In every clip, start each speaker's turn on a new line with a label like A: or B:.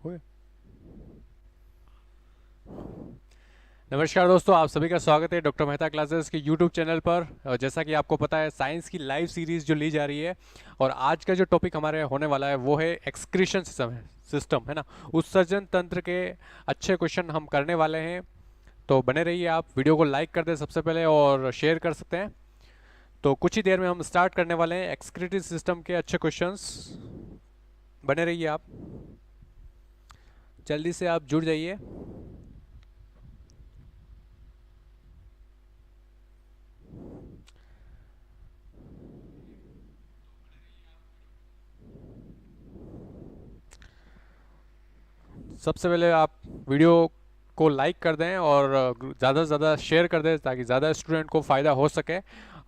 A: हुए। नमस्कार दोस्तों, आप सभी का स्वागत है डॉक्टर मेहता क्लासेस के यूट्यूब चैनल पर। और जैसा कि आपको पता है, साइंस की लाइव सीरीज जो ली जा रही है, और आज का जो टॉपिक हमारे होने वाला है वो है एक्सक्रीशन सिस्टम है ना, उत्सर्जन तंत्र के अच्छे क्वेश्चन हम करने वाले हैं। तो बने रहिए, आप वीडियो को लाइक कर दें सबसे पहले और शेयर कर सकते हैं। तो कुछ ही देर में हम स्टार्ट करने वाले हैं एक्सक्रीटिव सिस्टम के अच्छे क्वेश्चंस। बने रहिए आप, जल्दी से आप जुड़ जाइए। सबसे पहले आप वीडियो को लाइक कर दें और ज़्यादा से ज़्यादा शेयर कर दें ताकि ज़्यादा स्टूडेंट को फ़ायदा हो सके।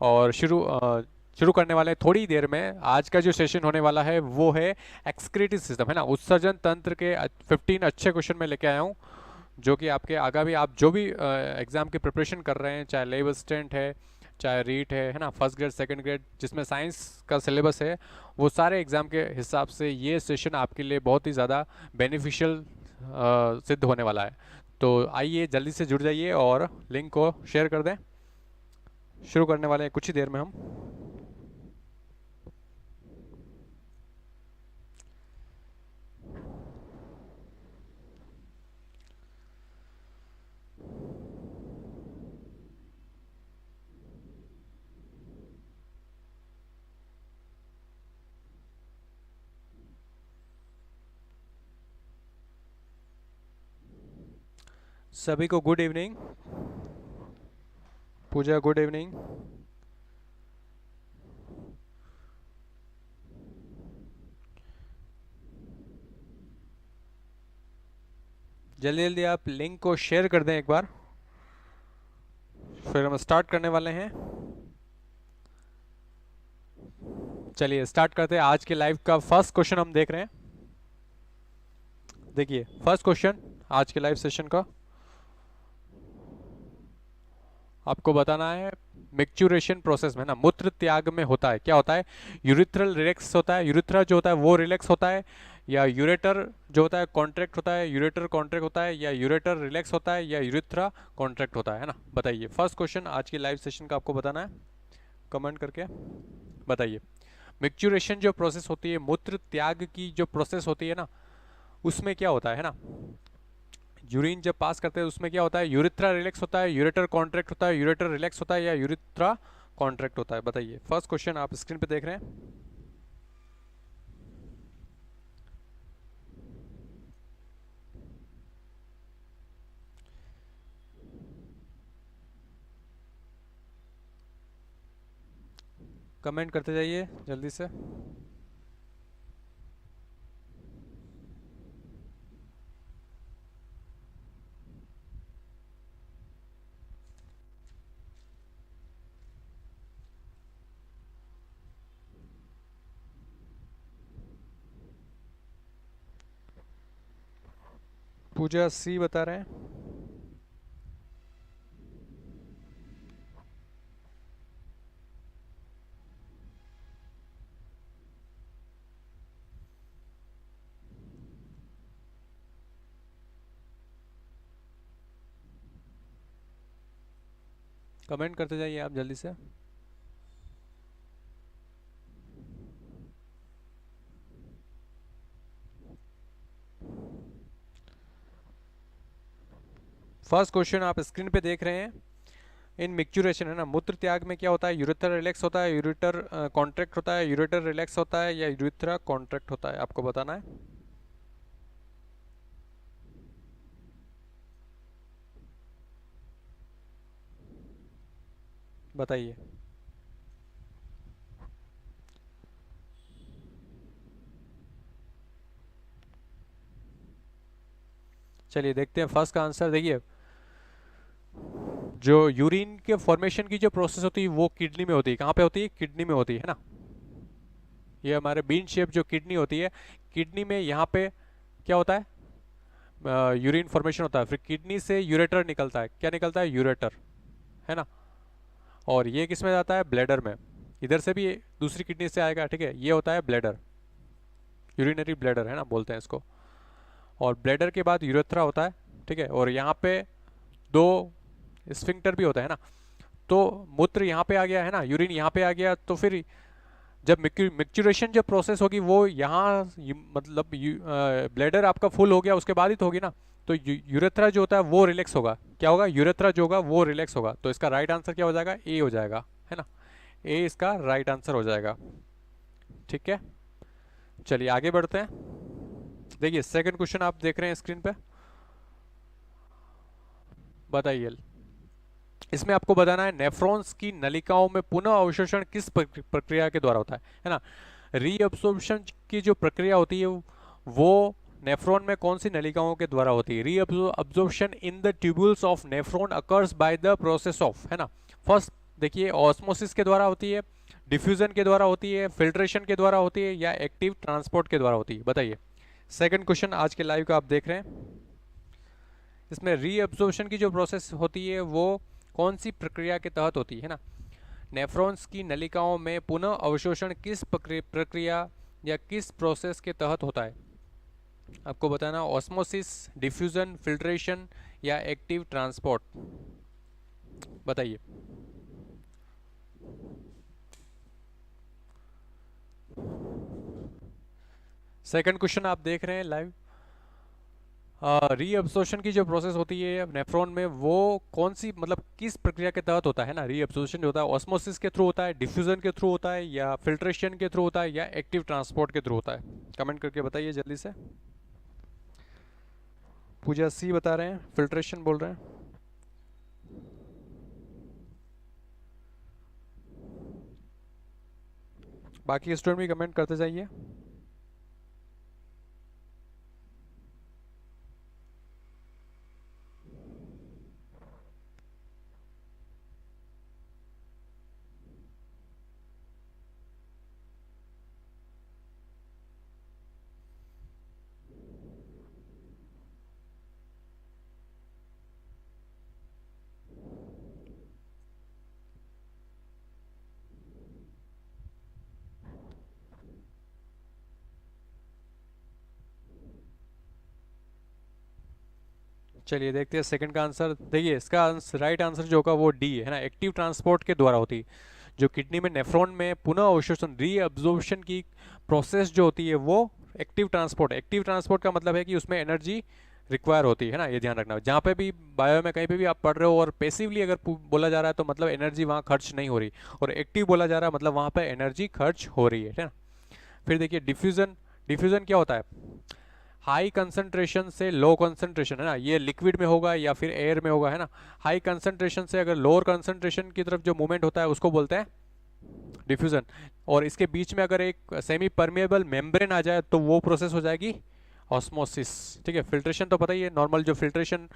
A: और शुरू करने वाले थोड़ी देर में। आज का जो सेशन होने वाला है वो है एक्सक्रीटिव सिस्टम है ना, उत्सर्जन तंत्र के 15 अच्छे क्वेश्चन मैं लेके आया हूँ, जो कि आपके आगामी आप जो भी एग्ज़ाम की प्रिपरेशन कर रहे हैं, चाहे लेब असिस्टेंट है, चाहे रीट है ना, फर्स्ट ग्रेड सेकंड ग्रेड जिसमें साइंस का सिलेबस है, वो सारे एग्ज़ाम के हिसाब से ये सेशन आपके लिए बहुत ही ज़्यादा बेनिफिशियल सिद्ध होने वाला है। तो आइए जल्दी से जुड़ जाइए और लिंक को शेयर कर दें। शुरू करने वाले हैं कुछ ही देर में हम। सभी को गुड इवनिंग। पूजा गुड इवनिंग। जल्दी जल्दी आप लिंक को शेयर कर दें एक बार, फिर हम स्टार्ट करने वाले हैं। चलिए स्टार्ट करते हैं। आज के लाइव का फर्स्ट क्वेश्चन हम देख रहे हैं। देखिए फर्स्ट क्वेश्चन आज के लाइव सेशन का आपको बताना है, मिक्चुरेशन प्रोसेस में ना मूत्र त्याग में होता है, क्या होता है? यूरिथ्रल रिलैक्स होता है, यूरिथ्रा जो होता है वो रिलैक्स होता है, या यूरेटर जो होता है कॉन्ट्रैक्ट होता है, यूरेटर कॉन्ट्रैक्ट होता है, या यूरेटर रिलैक्स होता है, या यूरिथ्रा कॉन्ट्रैक्ट होता है ना? बताइए। फर्स्ट क्वेश्चन आज की लाइव सेशन का आपको बताना है, कमेंट करके बताइए। मिक्चुरेशन जो प्रोसेस होती है, मूत्र त्याग की जो प्रोसेस होती है ना, उसमें क्या होता है ना, यूरिन जब पास करते हैं उसमें क्या होता है? यूरिथ्रा रिलैक्स होता है, यूरेटर कॉन्ट्रैक्ट होता है, यूरेटर रिलैक्स होता है, या यूरिथ्रा कॉन्ट्रैक्ट होता है? बताइए। फर्स्ट क्वेश्चन आप स्क्रीन पे देख रहे हैं। कमेंट करते जाइए जल्दी से। पूजा सी बता रहे हैं। कमेंट करते जाइए आप जल्दी से। फर्स्ट क्वेश्चन आप स्क्रीन पे देख रहे हैं। इन मिक्चुरेशन है ना, मूत्र त्याग में क्या होता है? यूरेटर रिलैक्स होता है, यूरेटर कॉन्ट्रैक्ट होता है, यूरेटर रिलैक्स होता है, या यूरिथ्रा कॉन्ट्रैक्ट होता है? आपको बताना है। बताइए। चलिए देखते हैं फर्स्ट का आंसर। देखिए, जो यूरिन के फॉर्मेशन की जो प्रोसेस होती है वो किडनी में होती है। कहाँ पे होती है? किडनी में होती है ना। ये हमारे बीन शेप जो किडनी होती है, किडनी में यहाँ पे क्या होता है? यूरिन फॉर्मेशन होता है। फिर किडनी से यूरेटर निकलता है। क्या निकलता है? यूरेटर, है ना। और ये किस में जाता है? ब्लैडर में। इधर से भी दूसरी किडनी से आएगा, ठीक है। ये होता है ब्लैडर, यूरिनरी ब्लैडर है ना, बोलते हैं इसको। और ब्लैडर के बाद यूरेथ्रा होता है, ठीक है, और यहाँ पे दो स्फिंक्टर भी होता है ना। तो मूत्र यहाँ पे आ गया है ना, यूरिन यहाँ पे आ गया, तो फिर जब मिक्चुरेशन जब प्रोसेस होगी वो यहाँ मतलब ब्लैडर आपका फुल हो गया उसके बाद ही तो होगी ना। तो यूरेथ्रा जो होता है वो रिलैक्स होगा, क्या होगा, यूरेथ्रा जो होगा वो रिलैक्स होगा। तो इसका राइट आंसर क्या हो जाएगा, ए हो जाएगा, है ना, ए इसका राइट आंसर हो जाएगा। ठीक है, चलिए आगे बढ़ते हैं। देखिए सेकंड क्वेश्चन आप देख रहे हैं स्क्रीन पे, बताइए। इसमें आपको बताना है नेफ्रॉन्स की नलिकाओं में पुनः अवशोषण किस प्रक्रिया के द्वारा होता है ना। रीअब्सॉर्प्शन की जो प्रक्रिया होती है वो नेफ्रॉन में कौन सी नलिकाओं के द्वारा होती है। Reabsorption in the tubules of nephron occurs by the process of, है ना। फर्स्ट देखिए ऑस्मोसिस के द्वारा होती है, डिफ्यूजन के द्वारा होती है, फिल्ट्रेशन के द्वारा होती है, या एक्टिव ट्रांसपोर्ट के द्वारा होती है, बताइए। सेकंड क्वेश्चन आज के लाइव का आप देख रहे हैं। इसमें रीअब्सॉर्प्शन की जो प्रोसेस होती है वो कौन सी प्रक्रिया के तहत होती है ना। नेफ्रॉन्स की नलिकाओं में पुनः अवशोषण किस प्रक्रिया या किस प्रोसेस के तहत होता है। आपको बताना ऑस्मोसिस, डिफ्यूजन, फिल्ट्रेशन या एक्टिव ट्रांसपोर्ट, बताइए। सेकंड क्वेश्चन आप देख रहे हैं लाइव। रीअब्सॉर्प्शन की जो प्रोसेस होती है नेफ्रॉन में वो कौन सी मतलब किस प्रक्रिया के तहत होता है ना। रीअब्सॉर्प्शन जो होता है ऑस्मोसिस के थ्रू होता है, डिफ्यूजन के थ्रू होता है, या फिल्ट्रेशन के थ्रू होता है, या एक्टिव ट्रांसपोर्ट के थ्रू होता है। कमेंट करके बताइए जल्दी से। पूजा सी बता रहे हैं, फिल्ट्रेशन बोल रहे हैं। बाकी स्टूडेंट भी कमेंट करते जाइए। चलिए देखते हैं सेकंड का आंसर। देखिए इसका राइट आंसर जो होगा वो डी है ना, एक्टिव ट्रांसपोर्ट के द्वारा होती है। जो किडनी में नेफ्रॉन में पुनः अवशोषण रीअब्जॉर्प्शन की प्रोसेस जो होती है वो एक्टिव ट्रांसपोर्ट। एक्टिव ट्रांसपोर्ट का मतलब है कि उसमें एनर्जी रिक्वायर होती है ना, ये ध्यान रखना। जहाँ पे भी बायो में कहीं पे भी आप पढ़ रहे हो और पैसिवली अगर बोला जा रहा है तो मतलब एनर्जी वहाँ खर्च नहीं हो रही, और एक्टिव बोला जा रहा है मतलब वहाँ पे एनर्जी खर्च हो रही है ना। फिर देखिए डिफ्यूजन। डिफ्यूजन क्या होता है, हाई कंसंट्रेशन से लो कंसंट्रेशन, है ना, ये लिक्विड में होगा या फिर एयर में होगा, है ना। हाई कंसंट्रेशन से अगर लोअर कंसंट्रेशन की तरफ जो मूवमेंट होता है उसको बोलते हैं डिफ्यूजन। और इसके बीच में अगर एक सेमी परमेबल मेम्ब्रेन आ जाए तो वो प्रोसेस हो जाएगी ऑस्मोसिस। ठीक है, फिल्ट्रेशन तो पता ही है, नॉर्मल जो फिल्ट्रेशन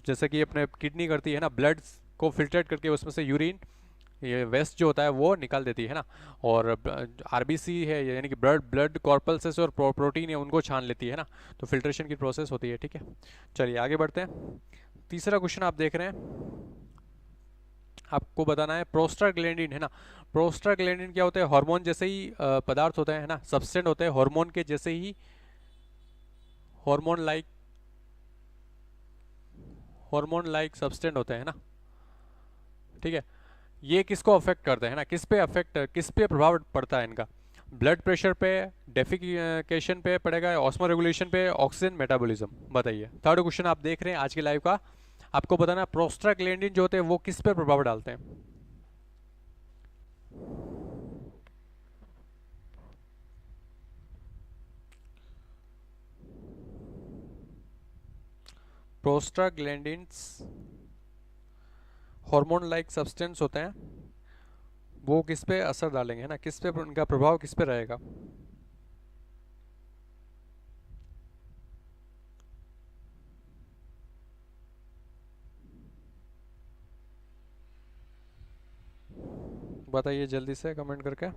A: जैसे कि अपने किडनी करती है ना, ब्लड को फिल्ट्रेट करके उसमें से यूरिन ये वेस्ट जो होता है वो निकाल देती है ना। और आरबीसी है यानी कि ब्लड ब्लड कॉर्पल्सेस और प्रोटीन है उनको छान लेती है ना। तो फिल्ट्रेशन की प्रोसेस होती है। ठीक है, चलिए आगे बढ़ते हैं। तीसरा क्वेश्चन आप देख रहे हैं, आपको बताना है प्रोस्टाग्लैंडिन, है ना। प्रोस्टाग्लैंडिन क्या होता है, हार्मोन जैसे ही पदार्थ होते हैं, है ना, सब्सटेंस होते हैं हार्मोन के जैसे ही, हार्मोन लाइक सब्सटेंस होते हैं ना। ठीक है, ये किसको अफेक्ट करते हैं ना, किस पे प्रभाव पड़ता है इनका। ब्लड प्रेशर पे, डेफिकेशन पे पड़ेगा, ऑस्मो रेगुलेशन पे, ऑक्सीजन मेटाबॉलिज्म, बताइए। थर्ड क्वेश्चन आप देख रहे हैं आज के लाइव का। आपको बताना प्रोस्टाग्लैंडिन जो होते हैं वो किस पे प्रभाव डालते हैं। प्रोस्टाग्लैंडिन्स हार्मोन लाइक सब्सटेंस होते हैं, वो किस पे असर डालेंगे, है ना, किस पे उनका प्रभाव किस पे रहेगा। बताइए जल्दी से कमेंट करके।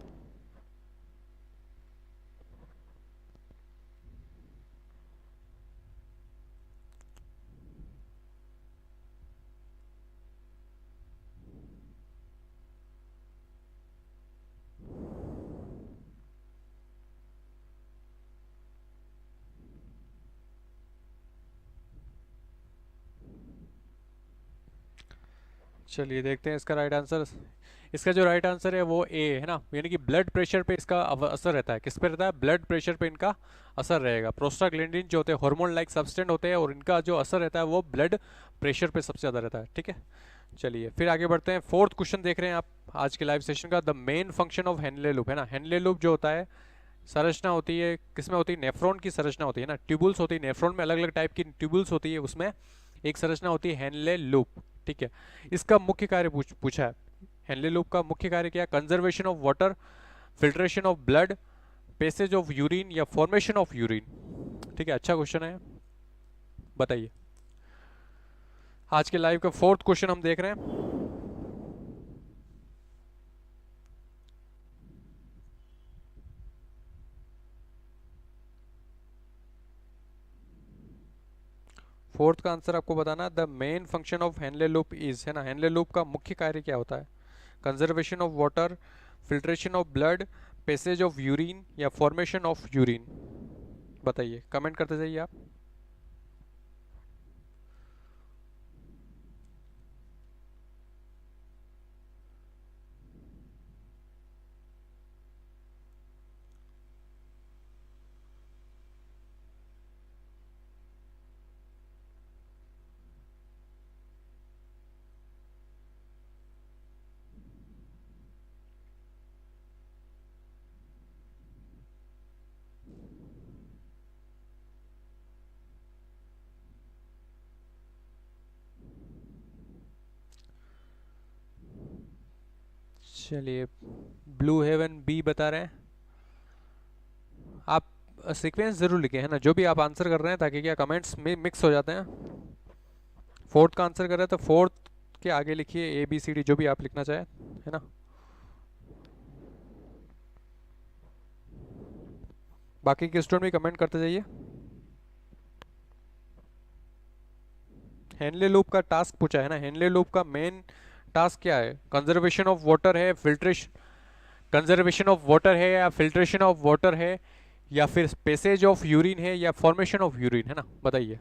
A: चलिए देखते हैं इसका राइट आंसर। इसका जो राइट आंसर है वो ए है ना, यानी कि ब्लड प्रेशर पे इसका असर रहता है। किस पे रहता है? ब्लड प्रेशर पे इनका असर रहेगा। प्रोस्टाग्लैंडिन जो होते हैं हार्मोन लाइक सब्सटेंस होते हैं, और इनका जो असर रहता है वो ब्लड प्रेशर पे सबसे ज़्यादा रहता है। ठीक है, चलिए फिर आगे बढ़ते हैं। फोर्थ क्वेश्चन देख रहे हैं आप आज के लाइव सेशन का। The main function of Henle loop है ना, हेनले लूप जो होता है संरचना होती है किसमें होती है? नेफ्रॉन की संरचना होती है ना, ट्यूबुल्स होती है नेफ्रॉन में, अलग अलग टाइप की ट्यूबुल्स होती है, उसमें एक संरचना होती है हेनले लूप। ठीक है, इसका मुख्य कार्य पूछा है। हेनले लूप का मुख्य कार्य क्या है? Conservation of water, filtration of blood, passage of urine या फॉर्मेशन ऑफ यूरिन। ठीक है, अच्छा क्वेश्चन है, बताइए। आज के लाइव का फोर्थ क्वेश्चन हम देख रहे हैं। फोर्थ का आंसर आपको बताना। The main function of Henle loop is, है ना, हेनले लूप का मुख्य कार्य क्या होता है? Conservation of water, filtration of blood, passage of urine या फॉर्मेशन ऑफ यूरिन। बताइए, कमेंट करते जाइए आप। चलिए, ब्लू हेवन बी बता रहे हैं। आप सीक्वेंस जरूर लिखे, है ना, जो भी आप आंसर कर रहे हैं, ताकि क्या कमेंट्स में मिक्स हो जाते हैं। फोर्थ का आंसर कर रहे हैं तो फोर्थ के आगे लिखिए ए बी सी डी, जो भी आप लिखना चाहें, है ना। बाकी के स्टूडेंट भी कमेंट करते जाइए। हेनले लूप का टास्क पूछा है ना, हेनले लूप का मेन टास्क क्या है? कंजर्वेशन ऑफ वाटर है, फिल्ट्रेशन, कंजर्वेशन ऑफ वाटर है या फिल्ट्रेशन ऑफ वाटर है, या फिर पैसेज ऑफ यूरिन है या फॉर्मेशन ऑफ यूरिन, है ना, बताइए।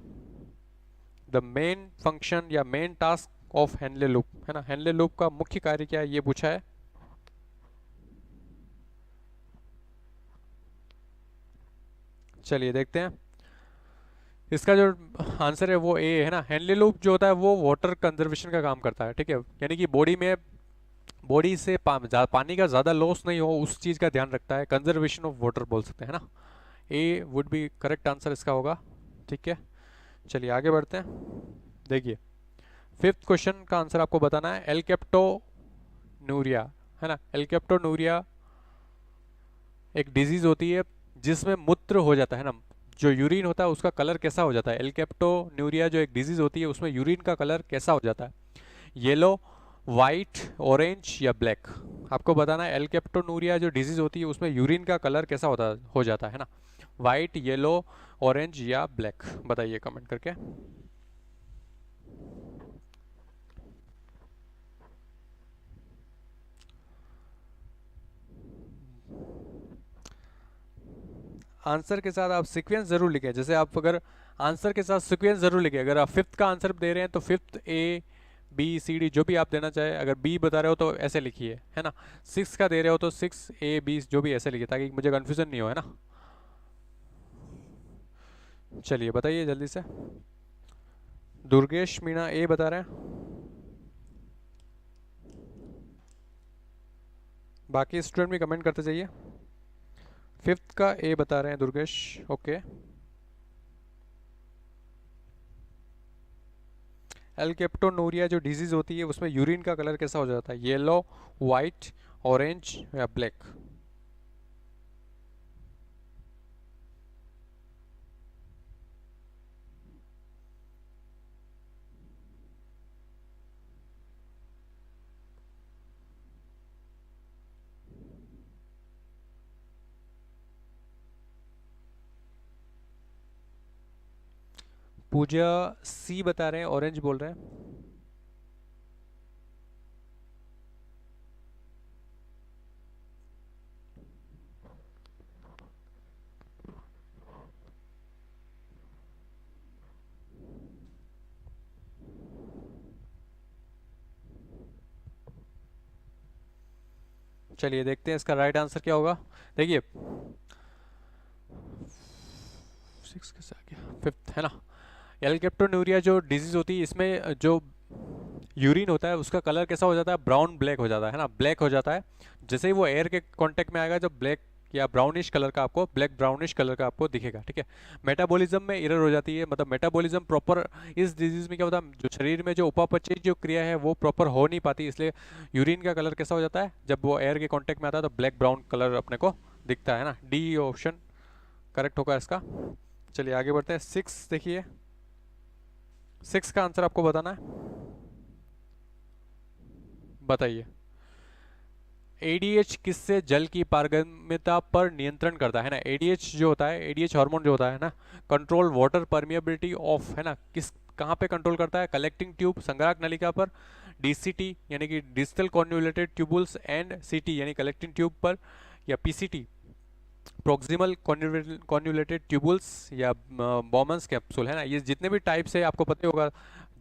A: द मेन फंक्शन या main task of Henle loop, है ना, हेनले लूप का मुख्य कार्य क्या है, ये पूछा है। चलिए देखते हैं। इसका जो आंसर है वो ए है ना। हेनले लूप जो होता है वो वाटर कंजर्वेशन का काम करता है। ठीक है, यानी कि बॉडी में, बॉडी से पानी का ज़्यादा लॉस नहीं हो, उस चीज़ का ध्यान रखता है। कंजर्वेशन ऑफ वाटर बोल सकते हैं ना। ए वुड बी करेक्ट आंसर इसका होगा। ठीक है, चलिए आगे बढ़ते हैं। देखिए, फिफ्थ क्वेश्चन का आंसर आपको बताना है। एल्केप्टोनूरिया, है ना, एल्केप्टोनूरिया एक डिजीज होती है जिसमें मूत्र हो जाता है ना, जो यूरिन होता है उसका कलर कैसा हो जाता है? एल्केप्टोन्यूरिया जो एक डिजीज होती है उसमें यूरिन का कलर कैसा हो जाता है? येलो, वाइट, ऑरेंज या ब्लैक। आपको बताना है एल्केप्टोनूरिया जो डिजीज होती है उसमें यूरिन का कलर कैसा होता हो जाता है ना, वाइट, येलो, ऑरेंज या ब्लैक। बताइए कमेंट करके। आंसर के साथ आप सीक्वेंस जरूर लिखें। जैसे आप अगर आंसर के साथ सीक्वेंस जरूर लिखें। अगर आप फिफ्थ का आंसर दे रहे हैं तो fifth A B C D जो भी आप देना चाहे। अगर बी बता रहे हो तो ऐसे लिखिए, है ना। सिक्स का दे रहे हो तो सिक्स ए बी जो भी ऐसे लिखिए, ताकि मुझे कन्फ्यूजन नहीं हो, है ना। चलिए बताइए जल्दी से। दुर्गेश मीणा ए बता रहे हैं। बाकी स्टूडेंट भी कमेंट करते जाइए। फिफ्थ का ए बता रहे हैं दुर्गेश। ओके, एल्केप्टोनूरिया जो डिजीज होती है उसमें यूरिन का कलर कैसा हो जाता है? येलो, वाइट, ऑरेंज या ब्लैक। पूजा सी बता रहे हैं, ऑरेंज बोल रहे हैं। चलिए देखते हैं इसका राइट आंसर क्या होगा। देखिए 6 कैसे आ गया, 5th है ना। एल्केप्टोन्यूरिया जो डिजीज होती है, इसमें जो यूरिन होता है उसका कलर कैसा हो जाता है, ब्राउन ब्लैक हो जाता है ना, ब्लैक हो जाता है। जैसे ही वो एयर के कांटेक्ट में आएगा जब ब्लैक या ब्राउनिश कलर का आपको, ब्लैक ब्राउनिश कलर का आपको दिखेगा, ठीक है। मेटाबॉलिज्म में एरर हो जाती है, मतलब मेटाबॉलिज्म प्रॉपर इस डिजीज में क्या होता है, जो शरीर में जो उपापचय जो क्रिया है वो प्रॉपर हो नहीं पाती, इसलिए यूरिन का कलर कैसा हो जाता है, जब वो एयर के कांटेक्ट में आता है तो ब्लैक ब्राउन कलर अपने को दिखता है ना। डी ऑप्शन करेक्ट होगा इसका। चलिए आगे बढ़ते हैं। 6 देखिए, 6 का आंसर आपको बताना है, बताइए। एडीएच किससे जल की पारगम्यता पर नियंत्रण करता है ना। एडीएच जो होता है, एडीएच हार्मोन जो होता है ना, कंट्रोल वाटर परमिएबिलिटी ऑफ, है ना, किस कहाँ पे कंट्रोल करता है, कलेक्टिंग ट्यूब संग्राहक नलिका पर, डीसीटी यानी कि डिजिटल कॉन्युलेटेड ट्यूबुल्स एंड सीटी यानी कलेक्टिंग ट्यूब पर, या पीसीटी प्रोक्सिमल कॉन्युलेटेड ट्यूबुल्स, या बॉमन्स कैप्सूल, है ना। ये जितने भी टाइप्स है आपको पता होगा।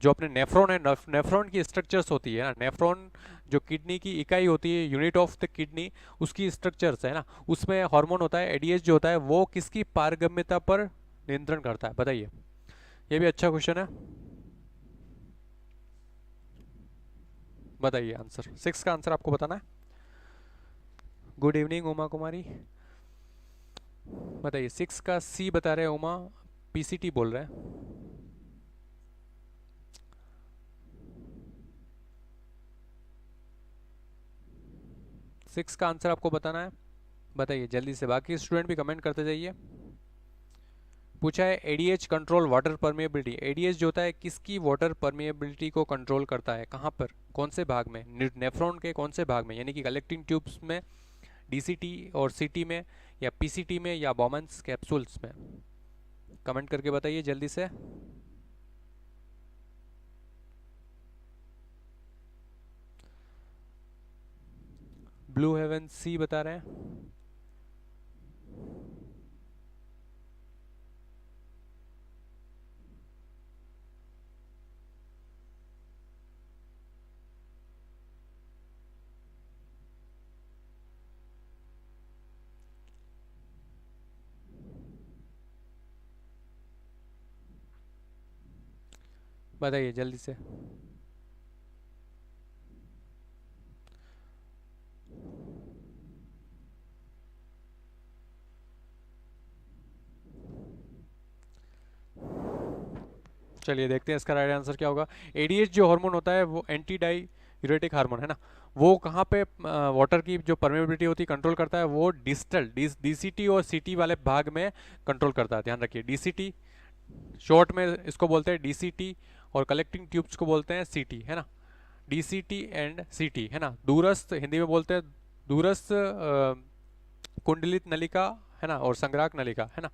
A: जो अपने नेफ्रॉन है, नेफ्रॉन की स्ट्रक्चर्स होती है ना, नेफ्रॉन जो किडनी की इकाई होती है, यूनिट ऑफ द किडनी, उसकी स्ट्रक्चर्स है ना, उसमें हार्मोन होता है एडीएच जो होता है, वो किसकी पारगम्यता पर नियंत्रण करता है, बताइए। ये भी अच्छा क्वेश्चन है, बताइए आंसर। 6 का आंसर आपको बताना है। गुड इवनिंग उमा कुमारी, बताइए। 6 का सी बता रहे हैं उमा, पीसीटी बोल रहे हैं। सिक्स का आंसर आपको बताना है, बताइए जल्दी से, बाकी स्टूडेंट भी कमेंट करते जाइए। पूछा है ADH control water permeability. ADH जो होता है किसकी वाटर परमिएबिलिटी को कंट्रोल करता है, कहाँ पर, कौन से भाग में, नेफ्रॉन के कौन से भाग में, यानी कि कलेक्टिंग ट्यूब्स में, डीसीटी और सीटी में, या पीसीटी में, या बॉमन्स कैप्सूल्स में। कमेंट करके बताइए जल्दी से। ब्लू हेवन सी बता रहे हैं। बताइए जल्दी से। चलिए देखते हैं इसका राइट आंसर क्या होगा। एडीएच जो हार्मोन होता है वो एंटी डाययूरेटिक हार्मोन है ना, वो कहाँ पे वाटर की जो परमेबिलिटी होती है कंट्रोल करता है, वो डिस्टल डीसीटी और सीटी वाले भाग में कंट्रोल करता है। ध्यान रखिए, डीसीटी शॉर्ट में इसको बोलते हैं डीसीटी, और कलेक्टिंग ट्यूब्स को बोलते हैं सीटी, है ना। डीसीटी एंड सीटी, है ना। दूरस्थ हिंदी में बोलते हैं दूरस्थ कुंडलित नलिका, है ना, और संग्राहक नलिका, है ना।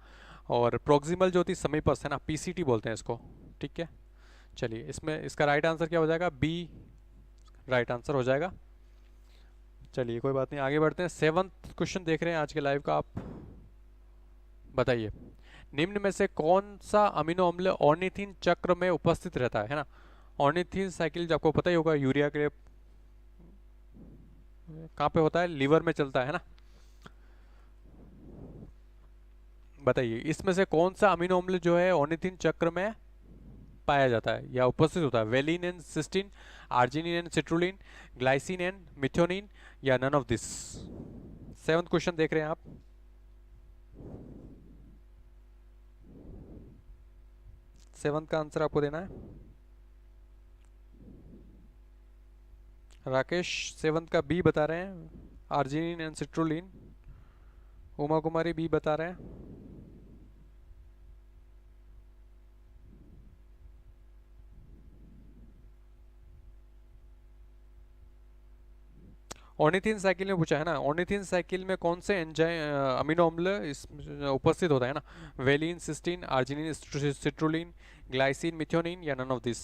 A: और प्रोक्सिमल जो होती है समीपस्थ, है ना, पीसीटी बोलते हैं इसको, ठीक है। चलिए इसमें इसका राइट आंसर क्या हो जाएगा, बी राइट आंसर हो जाएगा। चलिए कोई बात नहीं, आगे बढ़ते हैं। 7th क्वेश्चन देख रहे हैं आज के लाइव का आप, बताइए। निम्न में से कौन सा अमीनो अम्ल ऑर्निथिन चक्र में उपस्थित रहता है ना। ऑर्निथिन साइकिल जो आपको पता ही होगा, यूरिया के कहाँ पे होता है, लीवर में चलता है ना। बताइए इसमें से कौन सा अमीनो अम्ल जो है ऑर्निथिन चक्र में पाया जाता है या उपस्थित होता है। Valine and cysteine, arginine and citrulline, glycine and methionine, या none of this. 7th question देख रहे हैं आप। सेवंथ का आंसर आपको देना है। राकेश 7th का बी बता रहे हैं, arginine and citrulline. Uma Kumari B बता रहे हैं। ऑर्निथिन साइकिल में पूछा है ना, ऑर्निथिन साइकिल में कौन से एंजाइम अमीनो अम्ल इस उपस्थित होता है ना। Valine, cysteine, arginine, citrulline, glycine, methionine, या नन ऑफ दिस।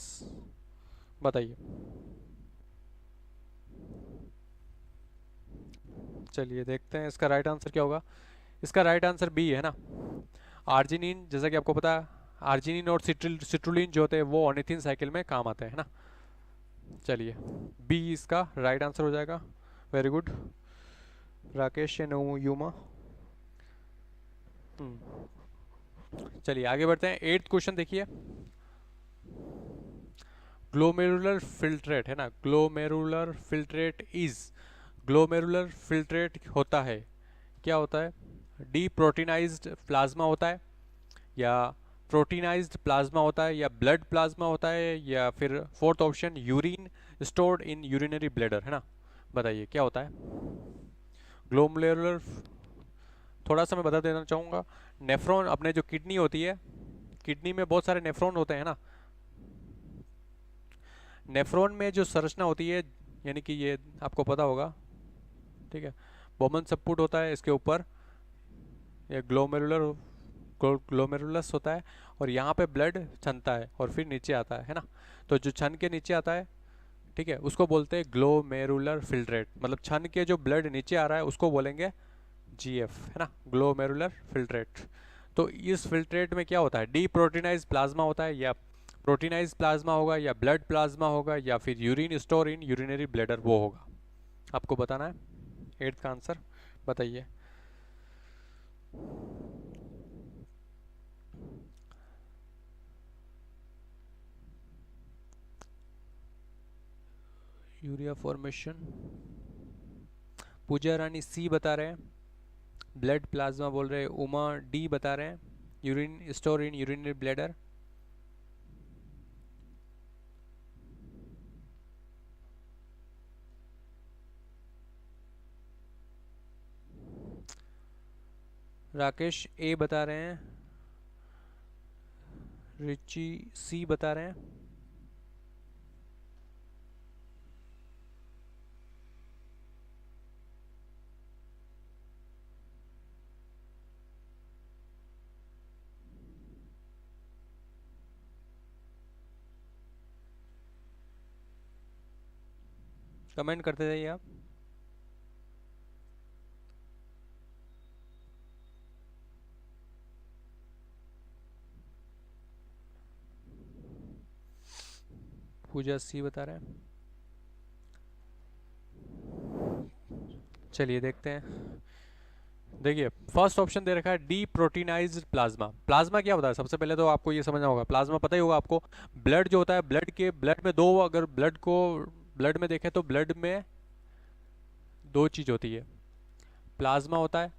A: बताइए। चलिए देखते हैं इसका राइट आंसर क्या होगा। इसका राइट आंसर बी है ना, आर्जिनिन। जैसा कि आपको पता है आर्जिनिन और सिट्रुलिन जो होते हैं वो ऑर्निथिन साइकिल में काम आते हैं ना। चलिए बी इसका राइट आंसर हो जाएगा, वेरी गुड। राकेश एंड यूमा। चलिए आगे बढ़ते हैं। 8th क्वेश्चन देखिए। ग्लोमेरुलर फिल्ट्रेट है ना, glomerular filtrate is, glomerular filtrate होता है, क्या होता है? डी प्रोटीनाइज्ड प्लाज्मा होता है, या प्रोटीनाइज्ड प्लाज्मा होता है, या ब्लड प्लाज्मा होता है, या फिर fourth option urine stored in urinary bladder है ना। बताइए क्या होता है ग्लोमेरुलर। थोड़ा सा मैं बता देना चाहूँगा। नेफ्रॉन, अपने जो किडनी होती है, किडनी में बहुत सारे नेफ्रॉन होते हैं ना। नेफ्रॉन में जो संरचना होती है, यानी कि ये आपको पता होगा, ठीक है, बोमन सबपुट होता है इसके ऊपर, ये ग्लोमेरुलस होता है, और यहाँ पे ब्लड छनता है और फिर नीचे आता है ना। तो जो छन के नीचे आता है, ठीक है, उसको बोलते हैं ग्लोमेरुलर फिल्ट्रेट। मतलब छन के जो ब्लड नीचे आ रहा है उसको बोलेंगे जीएफ है ना, ग्लोमेरुलर फिल्ट्रेट। तो इस फिल्ट्रेट में क्या होता है? डी प्रोटीनाइज प्लाज्मा होता है, या प्रोटीनाइज प्लाज्मा होगा, या ब्लड प्लाज्मा होगा, या फिर urine store in urinary bladder वो होगा। आपको बताना है 8th का आंसर। बताइए। यूरिया फॉर्मेशन, पूजा रानी सी बता रहे हैं, ब्लड प्लाज्मा बोल रहे हैं, उमा डी बता रहे हैं, urine store in urinary bladder. Rakesh A बता रहे हैं, रिची सी बता रहे हैं। कमेंट करते जाइए आप। पूजा सी बता रहे हैं। चलिए देखते हैं। देखिए फर्स्ट ऑप्शन दे रखा है डी प्रोटीनाइज्ड प्लाज्मा। प्लाज्मा क्या होता है? सबसे पहले तो आपको ये समझना होगा, प्लाज्मा पता ही होगा आपको। ब्लड जो होता है, ब्लड में दो, अगर ब्लड में देखें तो ब्लड में दो चीज होती है। प्लाज्मा होता है,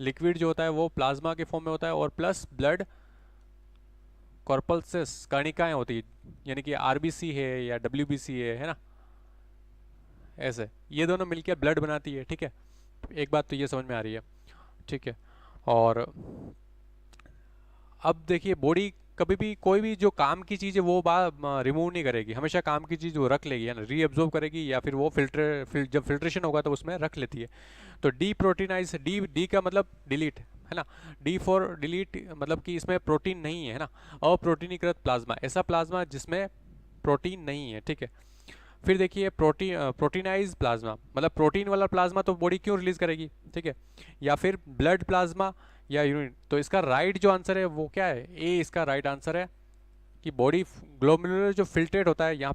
A: लिक्विड जो होता है वो प्लाज्मा के फॉर्म में होता है, और प्लस ब्लड कॉर्पल्सेस, कणिकाएं होती है, यानी कि आरबीसी है या डब्ल्यूबीसी है ना। ऐसे ये दोनों मिलकर ब्लड बनाती है, ठीक है। एक बात तो ये समझ में आ रही है, ठीक है। और अब देखिए बॉडी कभी भी कोई भी जो काम की चीज़ है वो रिमूव नहीं करेगी, हमेशा काम की चीज़ वो रख लेगी, है ना, रीअब्जॉर्ब करेगी, या फिर वो जब फिल्ट्रेशन होगा तो उसमें रख लेती है। तो डी प्रोटीनाइज, डी का मतलब डिलीट है ना, डी फॉर डिलीट, मतलब कि इसमें प्रोटीन नहीं है ना। अप्रोटीनीकृत प्लाज्मा, ऐसा प्लाज्मा जिसमें प्रोटीन नहीं है, ठीक है। फिर देखिए प्रोटीनाइज प्लाज्मा, मतलब प्रोटीन वाला प्लाज्मा तो बॉडी क्यों रिलीज करेगी, ठीक है। या फिर ब्लड प्लाज्मा या यूरिन। तो इसका राइट जो आंसर है वो क्या है? ए इसका राइट आंसर है कि बॉडी ग्लोमेरुलर जो फिल्ट्रेट होता है, यहाँ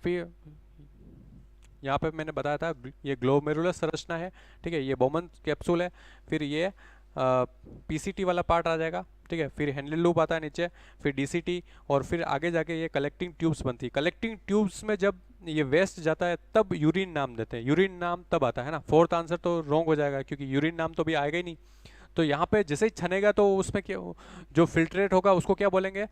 A: पे मैंने बताया था ये ग्लोमेरुलर संरचना है, ठीक है। ये बोमन कैप्सूल है, फिर ये पीसीटी वाला पार्ट आ जाएगा, ठीक है। फिर हैंडल लूप आता है नीचे, फिर डीसीटी, और फिर आगे जाके ये कलेक्टिंग ट्यूब्स बनती है। कलेक्टिंग ट्यूब्स में जब ये वेस्ट जाता है तब यूरिन नाम देते हैं, यूरिन नाम तब आता है ना। फोर्थ आंसर तो रॉन्ग हो जाएगा, क्योंकि यूरिन नाम तो भी आएगा ही नहीं। तो यहाँ पे जैसे ही छनेगा तो उसमें क्या, जो फिल्ट्रेट होगा उसको क्या बोलेंगे?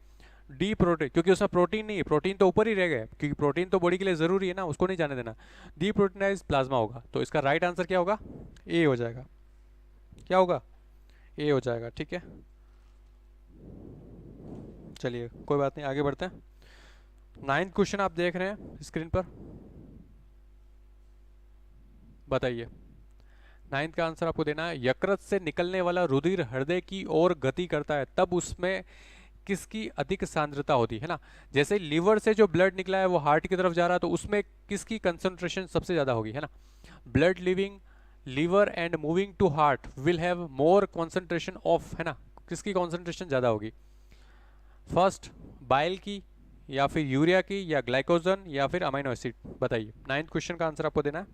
A: डी प्रोटीन, क्योंकि उसमें प्रोटीन नहीं है, प्रोटीन तो ऊपर ही रह गए, क्योंकि प्रोटीन तो बॉडी के लिए जरूरी है ना, उसको नहीं जाने देना। डी प्रोटीनाइज प्लाज्मा होगा, तो इसका राइट आंसर क्या होगा? ए हो जाएगा। क्या होगा? ए हो जाएगा, ठीक है। चलिए कोई बात नहीं, आगे बढ़ते हैं। 9th क्वेश्चन आप देख रहे हैं स्क्रीन पर। बताइए 9th का आंसर आपको देना है। यकृत से निकलने वाला रुधिर हृदय की ओर गति करता है, तब उसमें किसकी अधिक सांद्रता होती है ना। जैसे लीवर से जो ब्लड निकला है वो हार्ट की तरफ जा रहा है, तो उसमें किसकी कंसंट्रेशन सबसे ज्यादा होगी, है ना। Blood living liver and moving to heart will have more concentration of, है ना। किसकी कंसंट्रेशन ज्यादा होगी? फर्स्ट बाइल की, या फिर यूरिया की, या ग्लाइकोजन, या फिर अमीनो एसिड। बताइए 9th क्वेश्चन का आंसर आपको देना है।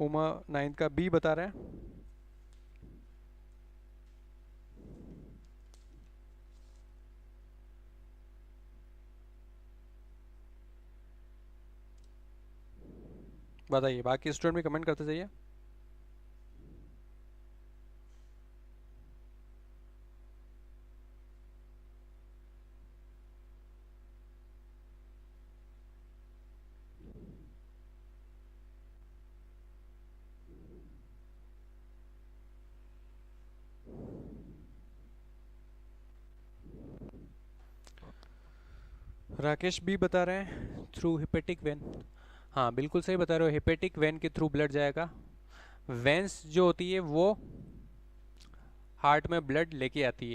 A: उमा 9 का बी बता रहे हैं। बताइए, बाकी स्टूडेंट भी कमेंट करते जाइए। राकेश भी बता रहे हैं थ्रू हिपेटिक वेन। हाँ बिल्कुल सही बता रहे हो, हिपेटिक वेन के थ्रू ब्लड जाएगा। वेंस जो होती है वो हार्ट में ब्लड लेके आती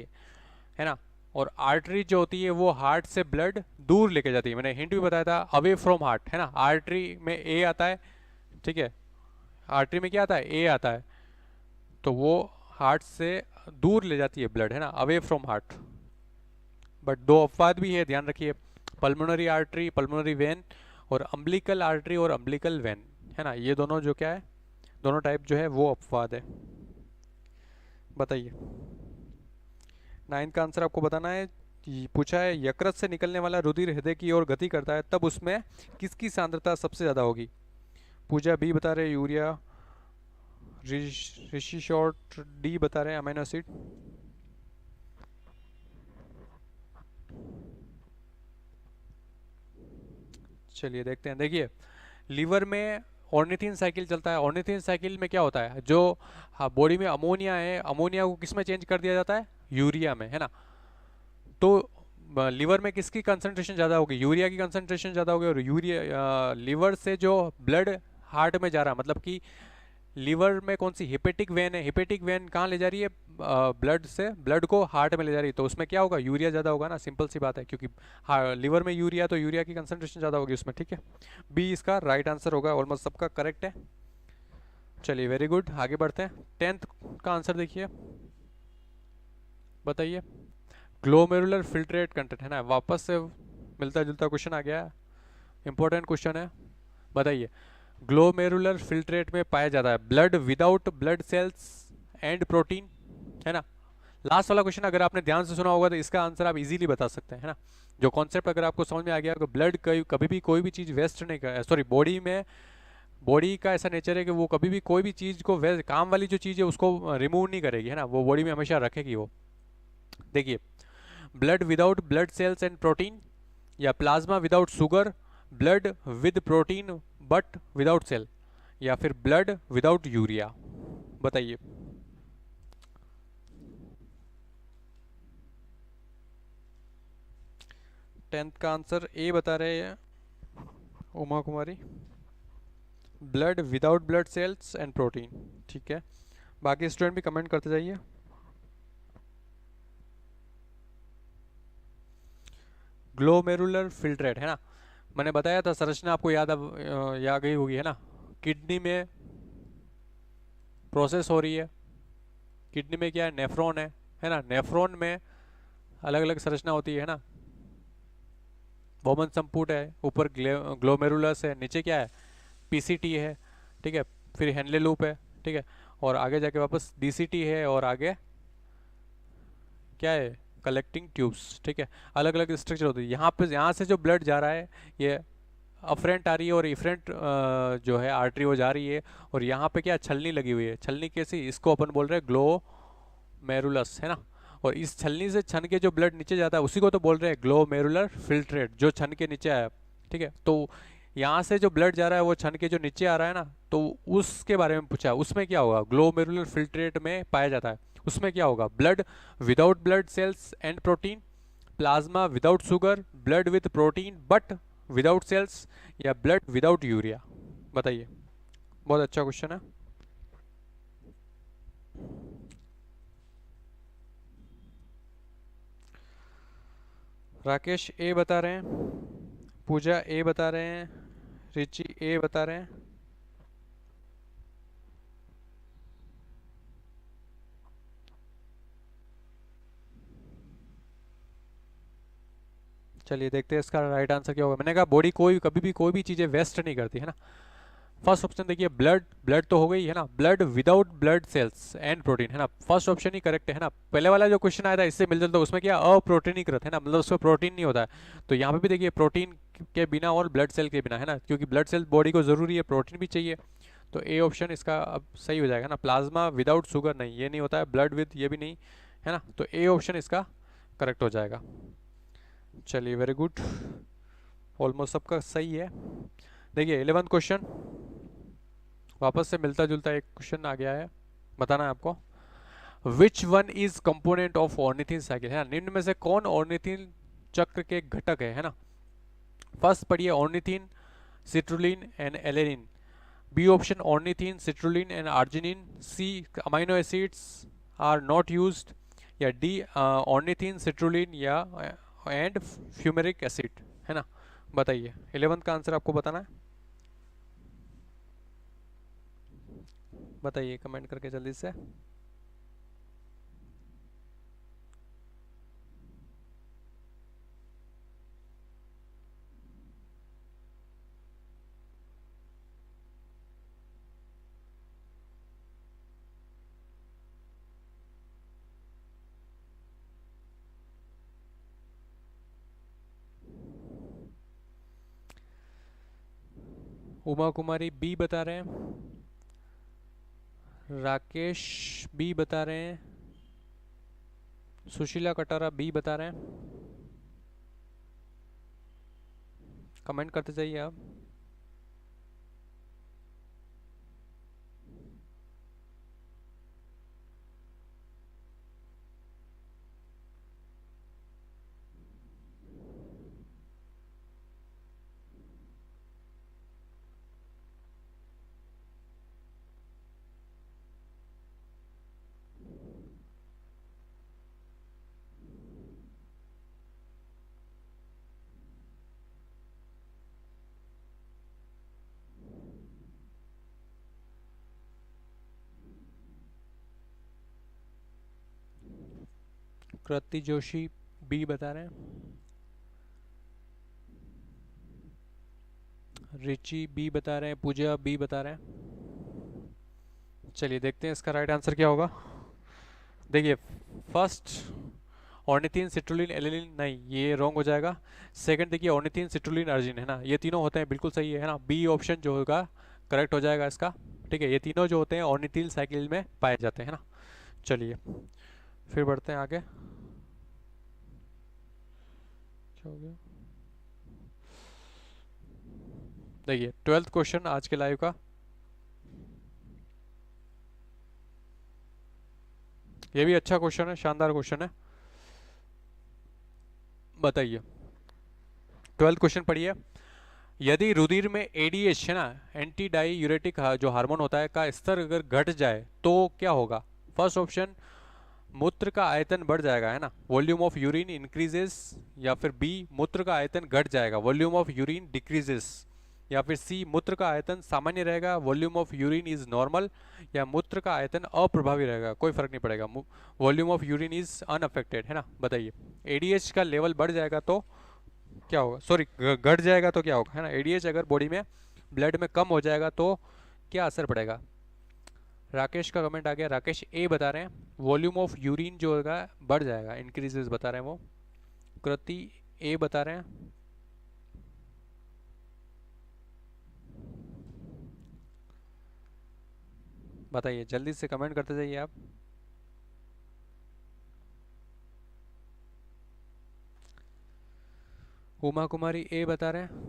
A: है ना। और आर्टरी जो होती है वो हार्ट से ब्लड दूर लेके जाती है। मैंने हिंट भी बताया था, अवे फ्रॉम हार्ट, है ना। आर्टरी में ए आता है, ठीक है। आर्टरी में क्या आता है, ए आता है, तो वो हार्ट से दूर ले जाती है ब्लड, है ना, अवे फ्रॉम हार्ट। बट दो अपवाद भी है, ध्यान रखिए। पल्मोनरी आर्टरी, पल्मोनरी वेन, और अम्बिलिकल आर्टरी और अम्बिलिकल वेन, है ना, ये दोनों जो क्या है, दोनों टाइप जो है वो अपवाद है। बताइए, 9 का आंसर आपको बताना है। पूछा है यकृत से निकलने वाला रुधिर हृदय की ओर गति करता है, तब उसमें किसकी सांद्रता सबसे ज्यादा होगी। पूजा बी बता रहे यूरिया, ऋषि शॉर्ट डी बता रहे हैं अमीनो एसिड। चलिए देखते हैं। देखिए, लीवर में ऑर्निथिन साइकिल चलता है। ऑर्निथिन साइकिल में क्या होता है, जो बॉडी में अमोनिया है, अमोनिया को किस में चेंज कर दिया जाता है, यूरिया में, है ना। तो लीवर में किसकी कंसंट्रेशन ज़्यादा होगी, यूरिया की कंसंट्रेशन ज़्यादा होगी। और यूरिया लीवर से जो ब्लड हार्ट में जा रहा है, मतलब कि लीवर में कौन सी हिपेटिक वेन है, हिपेटिक वेन कहाँ ले जा रही है, ब्लड से ब्लड को हार्ट में ले जा रही है, तो उसमें क्या होगा, यूरिया ज़्यादा होगा ना, सिंपल सी बात है। क्योंकि लीवर में यूरिया, तो यूरिया की कंसंट्रेशन ज़्यादा होगी उसमें, ठीक है। बी इसका राइट आंसर होगा, ऑलमोस्ट सबका करेक्ट है। चलिए वेरी गुड, आगे बढ़ते हैं। 10th का आंसर देखिए, बताइए। ग्लोमेरुलर फिल्ट्रेट कंटेंट, है ना, वापस से मिलता जुलता क्वेश्चन आ गया है, इंपॉर्टेंट क्वेश्चन है। बताइए, ग्लोमेरुलर फिल्ट्रेट में पाया जाता है blood without blood cells and protein, है ना। लास्ट वाला क्वेश्चन अगर आपने ध्यान से सुना होगा तो इसका आंसर आप इजीली बता सकते हैं, है ना। जो कॉन्सेप्ट अगर आपको समझ में आ गया तो ब्लड कभी भी कोई भी चीज़ वेस्ट नहीं कर, सॉरी, बॉडी में, बॉडी का ऐसा नेचर है कि वो कभी भी कोई भी चीज़ को वेस्ट, काम वाली जो चीज़ है उसको रिमूव नहीं करेगी, है ना, वो बॉडी में हमेशा रखेगी वो। देखिए, blood without blood cells and protein, या plasma without sugar, blood with protein but without cell, या फिर ब्लड विदाउट यूरिया। बताइए। 10th का आंसर ए बता रहे हैं Uma Kumari, blood without blood cells and protein, ठीक है। बाकी स्टूडेंट भी कमेंट करते जाइए। ग्लोमेरुलर फिल्ट्रेट, है ना, मैंने बताया था संरचना आपको याद गई होगी, है ना। किडनी में प्रोसेस हो रही है, किडनी में क्या है, नेफ्रॉन है ना। नेफ्रॉन में अलग अलग संरचना होती है ना। बोमन संपुट है, ऊपर ग्लोमेरुलस है, नीचे क्या है, पीसीटी है, ठीक है। फिर हेनले लूप है, ठीक है। और आगे जाके वापस डीसीटी है, और आगे क्या है, कलेक्टिंग ट्यूब्स, ठीक है। अलग अलग स्ट्रक्चर होती है। यहाँ से जो ब्लड जा रहा है, ये अफरेंट आ रही है, और इफरेंट जो है आर्टरी वो जा रही है। और यहाँ पे क्या छलनी लगी हुई है, छलनी कैसी, इसको अपन बोल रहे हैं ग्लोमेरुलस, है ना। और इस छलनी से छन के जो ब्लड नीचे जाता है उसी को तो बोल रहे हैं ग्लोमेरुलर फिल्ट्रेट, जो छन के नीचे आया, ठीक है। तो यहाँ से जो ब्लड जा रहा है वो छन के जो नीचे आ रहा है ना, तो उसके बारे में पूछा है। उसमें क्या होगा, ग्लोमेरुलर फिल्ट्रेट में पाया जाता है, उसमें क्या होगा, blood without blood cells and protein, plasma without sugar, blood with protein but without cells, या ब्लड विदाउट यूरिया। बताइए, बहुत अच्छा क्वेश्चन है। राकेश ए बता रहे हैं, पूजा ए बता रहे हैं, रिची ए बता रहे हैं। चलिए देखते हैं इसका राइट आंसर क्या होगा। मैंने कहा बॉडी कोई कभी भी कोई भी चीज़ें वेस्ट नहीं करती, है ना। फर्स्ट ऑप्शन देखिए, ब्लड, ब्लड तो हो गई है ना, blood without blood cells and protein है ना, फर्स्ट ऑप्शन ही करेक्ट है ना। पहले वाला जो क्वेश्चन आया था इससे मिल जुलता, उसमें क्या अप्रोटीनीकृत है ना, मतलब उसमें प्रोटीन नहीं होता है। तो यहाँ पे भी देखिए प्रोटीन के बिना और ब्लड सेल के बिना है ना, क्योंकि ब्लड सेल बॉडी को जरूरी है, प्रोटीन भी चाहिए। तो ए ऑप्शन इसका अब सही हो जाएगा ना, प्लाज्मा विदाउट शुगर नहीं, ये नहीं होता है, ब्लड विद ये भी नहीं है ना, तो ए ऑप्शन इसका करेक्ट हो जाएगा। चलिए वेरी गुड, ऑलमोस्ट सबका सही है। देखिए 11th क्वेश्चन, वापस से मिलता जुलता एक क्वेश्चन आ गया है, बताना है आपको। Which one is component of ornithine cycle है ना, निम्न में से कौन ऑर्निथिन चक्र के घटक है ना। फर्स्ट पढ़िए, ornithine, citrulline and alanine. B option, ornithine, citrulline and arginine. C, amino acids are not used. या डी, ऑर्निथिन, सिट्रुलिन या एंड फ्यूमेरिक एसिड है ना। बताइए 11th का आंसर आपको बताना है, बताइए कमेंट करके जल्दी से। उमा कुमारी बी बता रहे हैं, राकेश बी बता रहे हैं, सुशीला कटारा बी बता रहे हैं। कमेंट करते जाइए आप। कृति जोशी बी बता रहे हैं, रिची बी बता रहे हैं, पूजा बी बता रहे हैं। चलिए देखते हैं इसका राइट आंसर क्या होगा। देखिए फर्स्ट, ऑर्निथिन, सिट्रुलिन, एलिनिन, नहीं ये रॉन्ग हो जाएगा। सेकंड देखिए, ऑर्निथिन, सिट्रुलिन, अर्जिन है ना, ये तीनों होते हैं, बिल्कुल सही है ना, बी ऑप्शन जो होगा करेक्ट हो जाएगा इसका। ठीक है, ये तीनों जो होते हैं ऑर्निथिल साइकिल में पाए जाते हैं ना। चलिए फिर बढ़ते हैं आगे। क्या हो गया, देखिए 12th क्वेश्चन आज के लाइव का, ये भी अच्छा क्वेश्चन है, शानदार क्वेश्चन है। बताइए 12th क्वेश्चन पढ़िए, यदि रुधिर में एडीएच है ना, एंटी डाई यूरेटिक जो हार्मोन होता है का स्तर अगर घट जाए तो क्या होगा। फर्स्ट ऑप्शन, मूत्र का आयतन बढ़ जाएगा है ना, वॉल्यूम ऑफ यूरिन इंक्रीजेस। या फिर बी, मूत्र का आयतन घट जाएगा, वॉल्यूम ऑफ यूरिन डिक्रीजेस। या फिर सी, मूत्र का आयतन सामान्य रहेगा, volume of urine is normal. या मूत्र का आयतन अप्रभावी रहेगा, कोई फर्क नहीं पड़ेगा, volume of urine is unaffected है ना। बताइए एडीएच का लेवल बढ़ जाएगा तो क्या होगा, सॉरी घट जाएगा तो क्या होगा है ना, एडीएच अगर बॉडी में ब्लड में कम हो जाएगा तो क्या असर पड़ेगा। राकेश का कमेंट आ गया, राकेश ए बता रहे हैं, वॉल्यूम ऑफ यूरिन जो होगा बढ़ जाएगा, इंक्रीजेस बता रहे हैं वो। कृति ए बता रहे हैं। बताइए जल्दी से कमेंट करते जाइए आप। उमा कुमारी ए बता रहे हैं,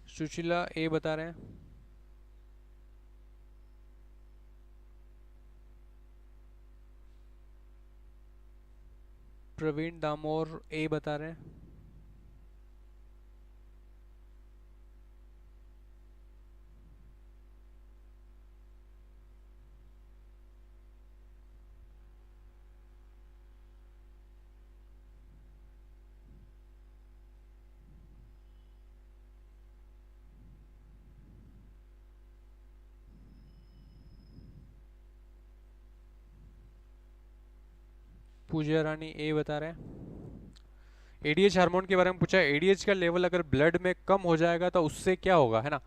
A: सुशीला ए बता रहे हैं, प्रवीण दामोर ए बता रहे हैं। पूजा रानी ए बता रहे हैं। एडीएच हार्मोन के बारे में पूछा है। एडीएच का लेवल अगर ब्लड में कम हो जाएगा तो उससे क्या होगा, है ना।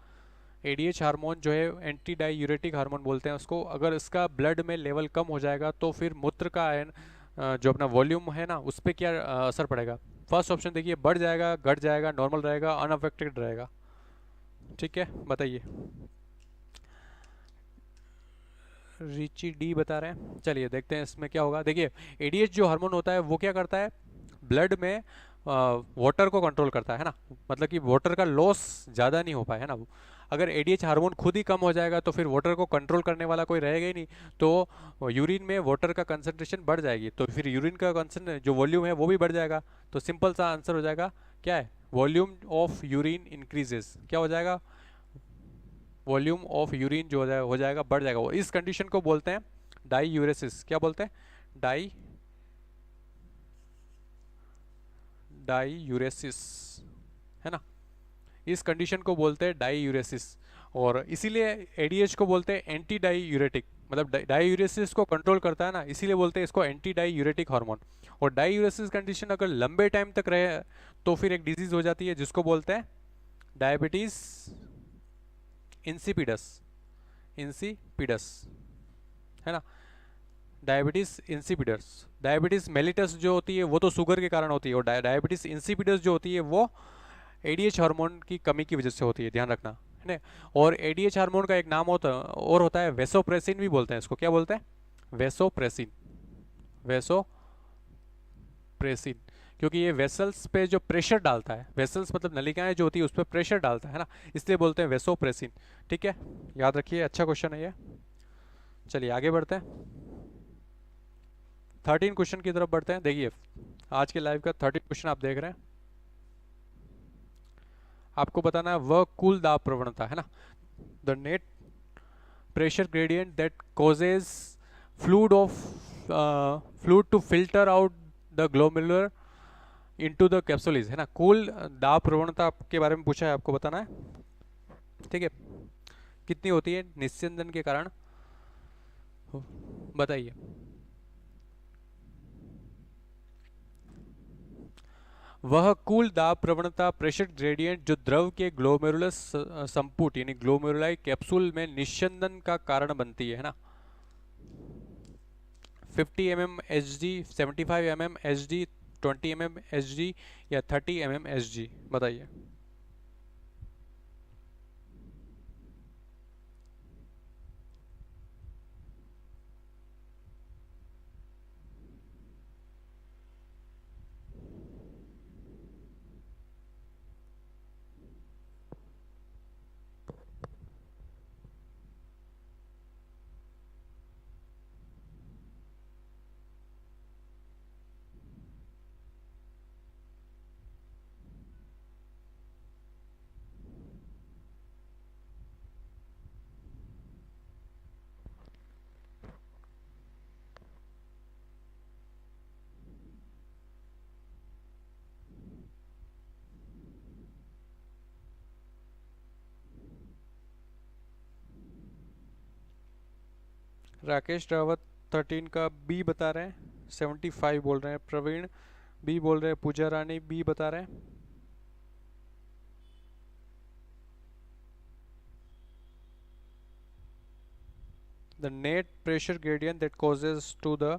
A: एडीएच हार्मोन जो है एंटी डायूरेटिक हार्मोन बोलते हैं उसको, अगर इसका ब्लड में लेवल कम हो जाएगा तो फिर मूत्र का आयन जो अपना वॉल्यूम है ना उस पर क्या असर पड़ेगा। फर्स्ट ऑप्शन देखिए, बढ़ जाएगा, घट जाएगा, नॉर्मल रहेगा, अनअफेक्टेड रहेगा। ठीक है, बताइए। रिची डी बता रहे हैं। चलिए देखते हैं इसमें क्या होगा। देखिए, एडीएच जो हार्मोन होता है वो क्या करता है, ब्लड में वाटर को कंट्रोल करता है ना, मतलब कि वाटर का लॉस ज़्यादा नहीं हो पाए, है ना। अगर एडीएच हार्मोन खुद ही कम हो जाएगा तो फिर वाटर को कंट्रोल करने वाला कोई रहेगा ही नहीं, तो यूरिन में वाटर का कंसंट्रेशन बढ़ जाएगी, तो फिर यूरिन का कंसन जो वॉल्यूम है वो भी बढ़ जाएगा। तो सिंपल सा आंसर हो जाएगा, क्या है, वॉल्यूम ऑफ यूरिन इंक्रीजेस। क्या हो जाएगा, वॉल्यूम ऑफ यूरिन जो हो जाएगा बढ़ जाएगा। वो इस कंडीशन को बोलते हैं डाईयूरेसिस। क्या बोलते हैं, डाईयूरेसिस, है ना। इस कंडीशन को बोलते हैं डाईयूरेसिस। और इसीलिए एडीएच को बोलते हैं एंटी डाईयूरेटिक, मतलब डाईयूरेसिस को कंट्रोल करता है ना, इसीलिए बोलते हैं इसको एंटी डाईयूरेटिक हार्मोन। और डाईयूरेसिस कंडीशन अगर लंबे टाइम तक रहे तो फिर एक डिजीज हो जाती है जिसको बोलते हैं डायबिटीज इंसिपिडस। इंसिपिडस, है ना। डायबिटीज इंसिपिडस, डायबिटीज मेलिटस जो होती है वो तो शुगर के कारण होती है, और डायबिटीज इंसिपिडस जो होती है वो एडीएच हार्मोन की कमी की वजह से होती है, ध्यान रखना, है ना। और एडीएच हार्मोन का एक नाम होता है वेसोप्रेसिन भी बोलते हैं इसको। क्या बोलते हैं, वेसोप्रेसिन। वेसोप्रेसिन, क्योंकि ये वेसल्स पे जो प्रेशर डालता है, वेसल्स मतलब नलिकाएं जो होती है उस पर प्रेशर डालता है ना, इसलिए बोलते हैं वेसोप्रेसिन। ठीक है, याद रखिए, अच्छा क्वेश्चन है ये। चलिए आगे बढ़ते हैं, 13 क्वेश्चन की तरफ बढ़ते हैं। देखिए, आज के लाइव का 13 क्वेश्चन आप देख रहे हैं। आपको बताना है वह कुल दाब प्रवणता, है ना, the net pressure gradient that causes fluid of fluid to filter out the glomerular into the capsule is, है ना। कुल दाब प्रवणता के बारे में पूछा है, आपको बताना है। ठीक है, कितनी होती है निस्यंदन के कारण, बताइए। वह कुल दाब प्रवणता प्रेशर ग्रेडियंट जो द्रव के ग्लोमेरुलस संपुट यानी ग्लोमेरुलाई कैप्सूल में निस्यंदन का कारण बनती है ना। 50 mm HD, 75 mm HD, 20 mm HD या 30 mm HD, बताइए। राकेश रावत 13 का बी बता रहे हैं, 75 बोल रहे हैं। प्रवीण बी बोल रहे हैं। पूजा रानी बी बता रहे हैं। The net pressure gradient that causes to the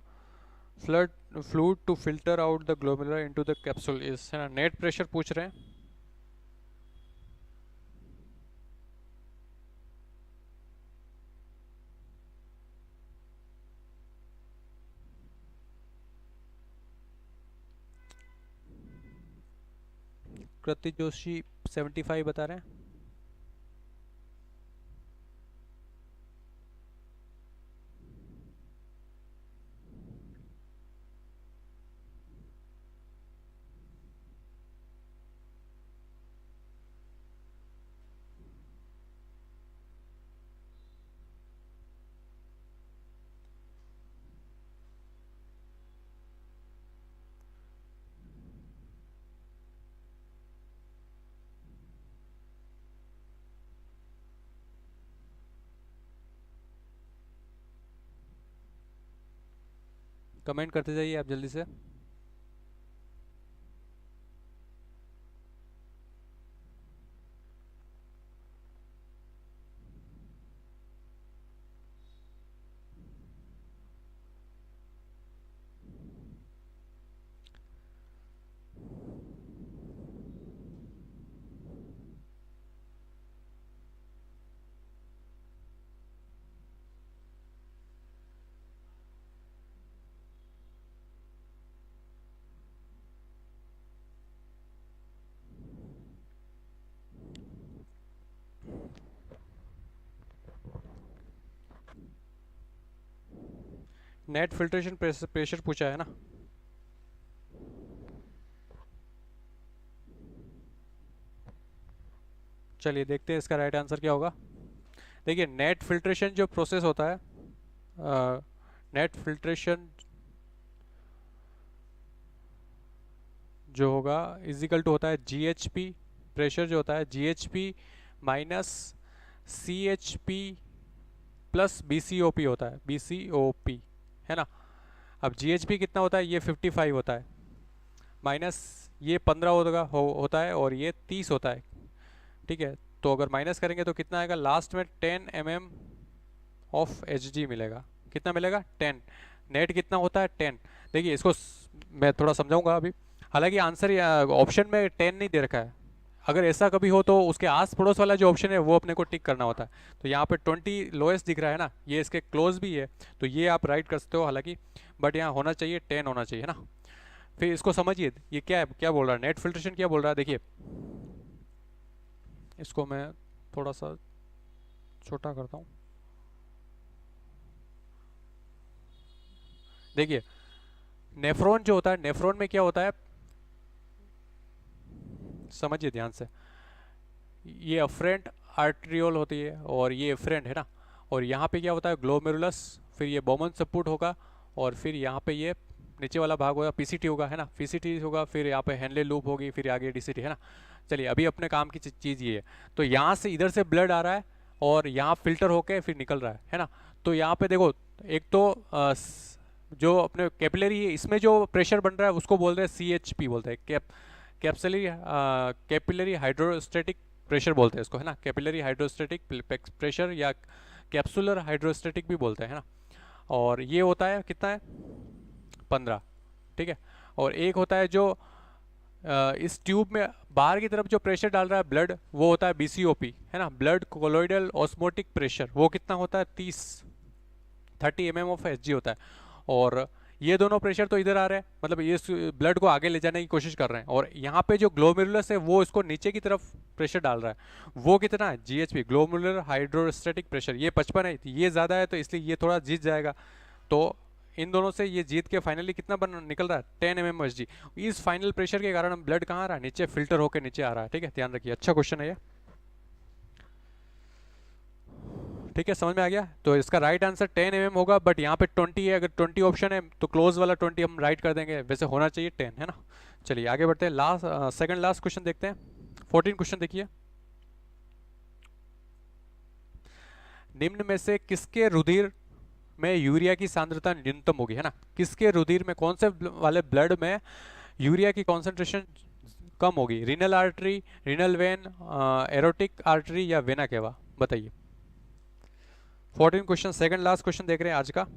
A: fluid to filter out the glomerular into the capsule is, है ना। नेट प्रेशर पूछ रहे हैं। कृति जोशी 75 बता रहे हैं। कमेंट करते जाइए आप जल्दी से। नेट फिल्ट्रेशन प्रेशर पूछा है ना। चलिए देखते हैं इसका राइट आंसर क्या होगा। देखिए नेट फिल्ट्रेशन जो प्रोसेस होता है, नेट फिल्ट्रेशन जो होगा इजिकल टू होता है GHP, प्रेशर जो होता है GHP minus CHP plus BCOP होता है, BCOP है ना। अब GHP कितना होता है, ये 55 होता है, माइनस ये 15 होता है और ये 30 होता है, ठीक है। तो अगर माइनस करेंगे तो कितना आएगा, लास्ट में 10 mm ऑफ Hg मिलेगा। कितना मिलेगा, 10। नेट कितना होता है, 10। देखिए इसको मैं थोड़ा समझाऊंगा अभी। हालांकि आंसर ऑप्शन में 10 नहीं दे रखा है, अगर ऐसा कभी हो तो उसके आस पड़ोस वाला जो ऑप्शन है वो अपने को टिक करना होता है। तो यहाँ पे 20 लोएस्ट दिख रहा है ना, ये इसके क्लोज भी है, तो ये आप राइट कर सकते हो हालांकि, बट यहाँ होना चाहिए 10 होना चाहिए ना। फिर इसको समझिए, ये क्या है, क्या बोल रहा है नेट फिल्ट्रेशन, क्या बोल रहा है। देखिए इसको मैं थोड़ा सा छोटा करता हूँ। देखिए नेफ्रॉन जो होता है, नेफ्रॉन में क्या होता है, समझिए ध्यान से। ये अफरेंट आर्ट्रियोल होती है और ये एफरेंट है ना, और यहाँ पे क्या होता है, ग्लोमेरुलस, फिर ये बोमन सपोर्ट होगा, और फिर यहाँ पे ये नीचे वाला भाग होगा पीसीटी होगा, है ना, पीसीटी होगा, फिर यहाँ पे हेनले लूप होगी, फिर आगे डीसीटी, है ना। चलिए अभी अपने काम की चीज़ ये है, तो यहाँ से इधर से ब्लड आ रहा है और यहाँ फिल्टर होके फिर निकल रहा है ना। तो यहाँ पे देखो, एक तो जो अपने कैपिलरी है इसमें जो प्रेशर बन रहा है उसको बोल रहे हैं CHP बोलते हैं, कैपिलरी हाइड्रोस्टेटिक प्रेशर बोलते हैं इसको, है ना। कैपिलरी हाइड्रोस्टेटिक प्रेशर या कैप्सुलर हाइड्रोस्टेटिक भी बोलते हैं, है ना। और ये होता है कितना है, 15, ठीक है। और एक होता है जो इस ट्यूब में बाहर की तरफ जो प्रेशर डाल रहा है ब्लड, वो होता है BCOP, है ना, ब्लड कोलोइडल ऑस्मोटिक प्रेशर, वो कितना होता है 30 mm ऑफ Hg होता है। और ये दोनों प्रेशर तो इधर आ रहे हैं, मतलब ये ब्लड को आगे ले जाने की कोशिश कर रहे हैं, और यहाँ पे जो ग्लोमेरुलस है वो इसको नीचे की तरफ प्रेशर डाल रहा है। वो कितना है, GHP, ग्लोमेरुलर हाइड्रोस्टेटिक प्रेशर, ये 55 है, ये ज़्यादा है तो इसलिए ये थोड़ा जीत जाएगा। तो इन दोनों से ये जीत के फाइनली कितना निकल रहा है, 10 mm Hg। इस फाइनल प्रेशर के कारण ब्लड कहाँ आ रहा है, नीचे फिल्टर होकर नीचे आ रहा है, ठीक है, ध्यान रखिए। अच्छा क्वेश्चन है ये, ठीक है, समझ में आ गया। तो इसका राइट आंसर 10 mm होगा, बट यहाँ पे 20 है, अगर 20 ऑप्शन है तो क्लोज वाला 20 हम राइट कर देंगे, वैसे होना चाहिए 10, है ना। चलिए आगे बढ़ते हैं, लास्ट सेकंड लास्ट क्वेश्चन देखते हैं। 14 क्वेश्चन देखिए, निम्न में से किसके रुधिर में यूरिया की सांद्रता न्यूनतम होगी, है ना। किसके रुधिर में, कौन से वाले ब्लड में यूरिया की कॉन्सेंट्रेशन कम होगी, renal artery, renal vein, aortic artery या वेना केवा, बताइए। 14 क्वेश्चन, सेकंड लास्ट क्वेश्चन देख रहे हैं आज का।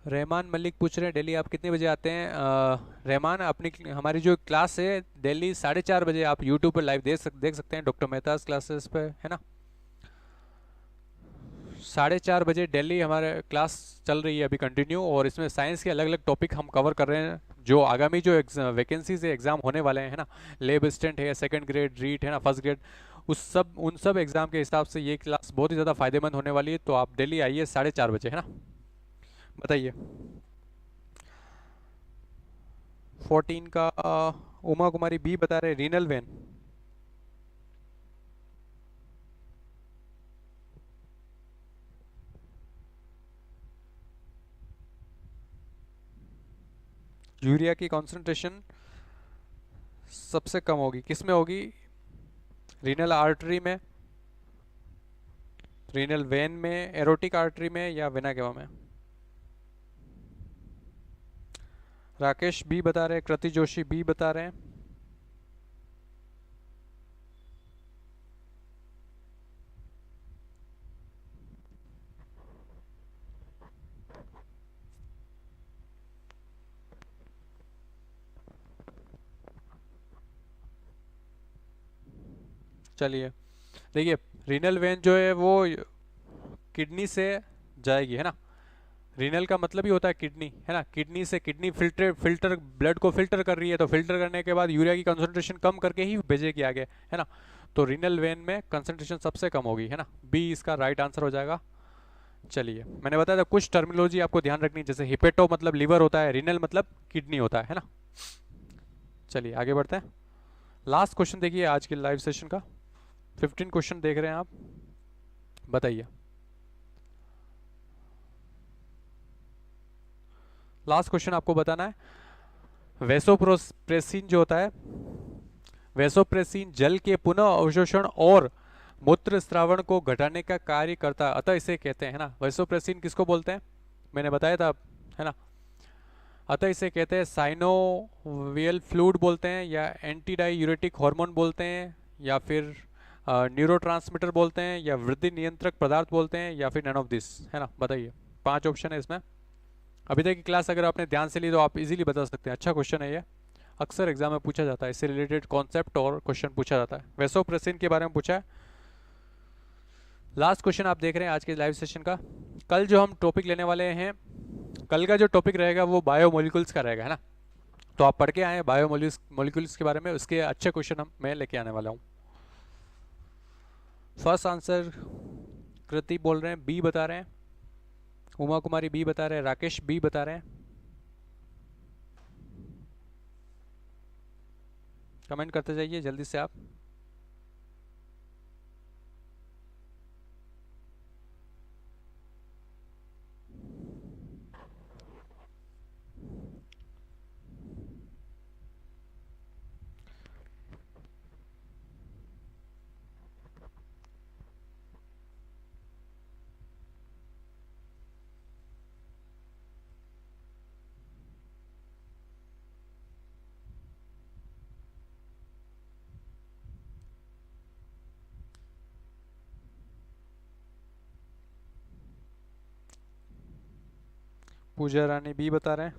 A: रहमान मलिक पूछ रहे हैं दिल्ली आप कितने बजे आते हैं। रहमान, अपनी हमारी जो क्लास है दिल्ली 4:30 बजे आप यूट्यूब पर लाइव देख सकते हैं, डॉक्टर मेहताज क्लासेस पे, है ना। 4:30 बजे दिल्ली हमारे क्लास चल रही है अभी कंटिन्यू, और इसमें साइंस के अलग अलग टॉपिक हम कवर कर रहे हैं, जो आगामी जो वैकेंसीज है, एग्जाम होने वाले हैं, है ना। लेब असिस्टेंट है, सेकंड ग्रेड रीट है ना, फर्स्ट ग्रेड, उन सब एग्जाम के हिसाब से ये क्लास बहुत ही ज़्यादा फायदेमंद होने वाली है। तो आप दिल्ली आइए 4:30 बजे, है ना। बताइए 14 का उमा कुमारी बी बता रहे, रीनल वेन। यूरिया की कॉन्सेंट्रेशन सबसे कम होगी, किस में होगी, रीनल आर्टरी में, रीनल वेन में, एरोटिक आर्टरी में, या वेना केवा में? राकेश बी बता रहे हैं, कृति जोशी बी बता रहे हैं। चलिए देखिए, रीनल वेन जो है वो किडनी से जाएगी, है ना। रीनल का मतलब ही होता है किडनी, है ना। किडनी से, किडनी फिल्टर ब्लड को फिल्टर कर रही है, तो फिल्टर करने के बाद यूरिया की कंसंट्रेशन कम करके ही भेजेगी आगे, है ना। तो रीनल वेन में कंसंट्रेशन सबसे कम होगी, है ना। बी इसका राइट आंसर हो जाएगा। चलिए, मैंने बताया था कुछ टर्मिनोलॉजी आपको ध्यान रखनी, जैसे हिपेटो मतलब लीवर होता है, रीनल मतलब किडनी होता है ना। चलिए आगे बढ़ते हैं। लास्ट क्वेश्चन देखिए आज के लाइव सेशन का। 15 क्वेश्चन देख रहे हैं आप, बताइए। लास्ट क्वेश्चन आपको बताना है, वेसोप्रेसिन जो होता है, वेसोप्रेसिन जल के पुनः अवशोषण और मूत्र स्रावण को घटाने का कार्य करता है, अतः इसे कहते हैं, है ना। वेसोप्रेसिन किसको बोलते हैं, मैंने बताया था, है ना। अतः इसे कहते हैं साइनोवियल फ्लूइड बोलते हैं, या एंटी डायूरेटिक हार्मोन बोलते हैं, या फिर न्यूरोट्रांसमीटर बोलते हैं, या वृद्धि नियंत्रक पदार्थ बोलते हैं, या फिर नन ऑफ दिस, है ना। बताइए, 5 ऑप्शन है इसमें। अभी तक की क्लास अगर आपने ध्यान से ली तो आप इजीली बता सकते हैं। अच्छा क्वेश्चन है ये, अक्सर एग्जाम में पूछा जाता है, इससे रिलेटेड कॉन्सेप्ट और क्वेश्चन पूछा जाता है। वेसोप्रेसिन के बारे में पूछा है। लास्ट क्वेश्चन आप देख रहे हैं आज के लाइव सेशन का। कल जो हम टॉपिक लेने वाले हैं, कल का जो टॉपिक रहेगा वो बायोमोलिकुल्स का रहेगा, है ना। तो आप पढ़ के आए बायोमोलिकुल्स के बारे में, उसके अच्छे क्वेश्चन हम मैं लेके आने वाला हूँ। फर्स्ट आंसर कृति बोल रहे हैं, बी बता रहे हैं। उमा कुमारी बी बता रहे हैं, राकेश बी बता रहे हैं। कमेंट करते जाइए जल्दी से आप। पूजा रानी बी बता रहे हैं।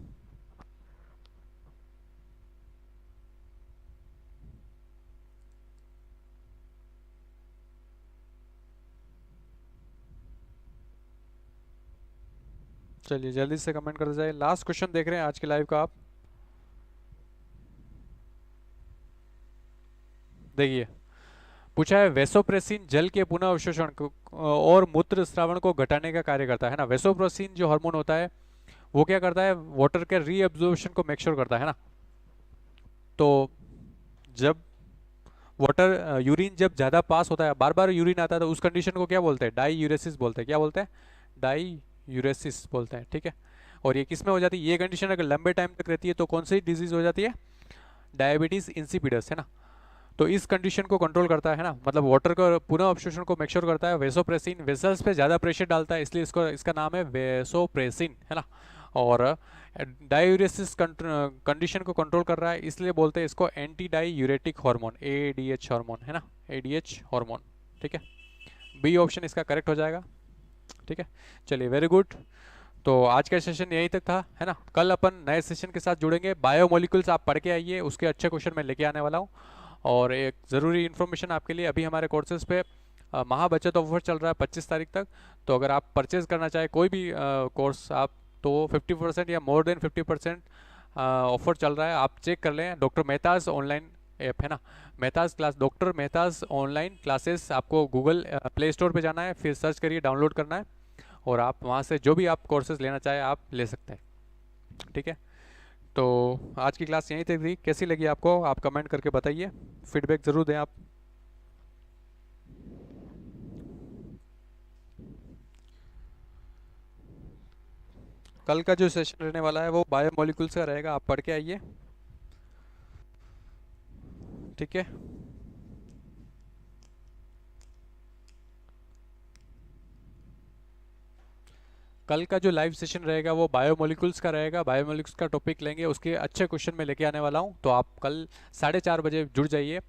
A: चलिए जल्दी से कमेंट करते जाइए। लास्ट क्वेश्चन देख रहे हैं आज के लाइव का आप। देखिए, पूछा है वेसोप्रेसिन जल के पुनः अवशोषण और मूत्र स्रावण को घटाने का कार्य करता है ना। वेसोप्रेसिन जो हार्मोन होता है वो क्या करता है, वाटर के रीअब्जॉर्प्शन को मेक श्योर करता है ना। तो जब वाटर यूरिन जब ज़्यादा पास होता है, बार बार यूरिन आता है, तो उस कंडीशन को क्या बोलते हैं, डाई यूरेसिस बोलते हैं। क्या बोलते हैं, डाई यूरेसिस बोलते हैं, ठीक है। और ये किस में हो जाती है, ये कंडीशन अगर लंबे टाइम तक रहती है तो कौन सी डिजीज हो जाती है, डायबिटीज इंसिपिडस, है ना। तो इस कंडीशन को कंट्रोल करता है ना, मतलब वाटर का पुनः अवशोषण को मेक श्योर करता है। वेसोप्रेसिन वेसल्स पे ज़्यादा प्रेशर डालता है, इसलिए इसको इसका नाम है वेसोप्रेसिन, है ना। और डायूरेसिस कंडीशन को कंट्रोल कर रहा है, इसलिए बोलते हैं इसको anti diuretic hormone, ADH hormone, है ना, एडीएच हार्मोन, ठीक है। बी ऑप्शन इसका करेक्ट हो जाएगा, ठीक है। चलिए वेरी गुड। तो आज का सेशन यहीं तक था, है ना। कल अपन नए सेशन के साथ जुड़ेंगे। बायोमोलिकुल्स आप पढ़ के आइए, उसके अच्छे क्वेश्चन मैं लेके आने वाला हूँ। और एक ज़रूरी इन्फॉर्मेशन आपके लिए, अभी हमारे कोर्सेज पे महा बचत ऑफर चल रहा है 25 तारीख तक। तो अगर आप परचेज करना चाहें कोई भी कोर्स आप, तो 50% या मोर देन 50% ऑफर चल रहा है। आप चेक कर लें, डॉक्टर मेहताज ऑनलाइन ऐप, है ना, Mehta's class, doctor Mehta's online classes. आपको गूगल प्ले स्टोर पे जाना है, फिर सर्च करिए, डाउनलोड करना है, और आप वहाँ से जो भी आप कोर्सेज लेना चाहें आप ले सकते हैं, ठीक है। तो आज की क्लास यहीं तक थी, कैसी लगी आपको आप कमेंट करके बताइए, फीडबैक ज़रूर दें आप। कल का जो सेशन रहने वाला है वो बायोमोलिकुल्स का रहेगा, आप पढ़ के आइए, ठीक है। कल का जो लाइव सेशन रहेगा वो बायोमोलिकुल्स का रहेगा। बायोमोलिकुल्स का टॉपिक लेंगे, उसके अच्छे क्वेश्चन मैं लेके आने वाला हूँ। तो आप कल 4:30 बजे जुड़ जाइए।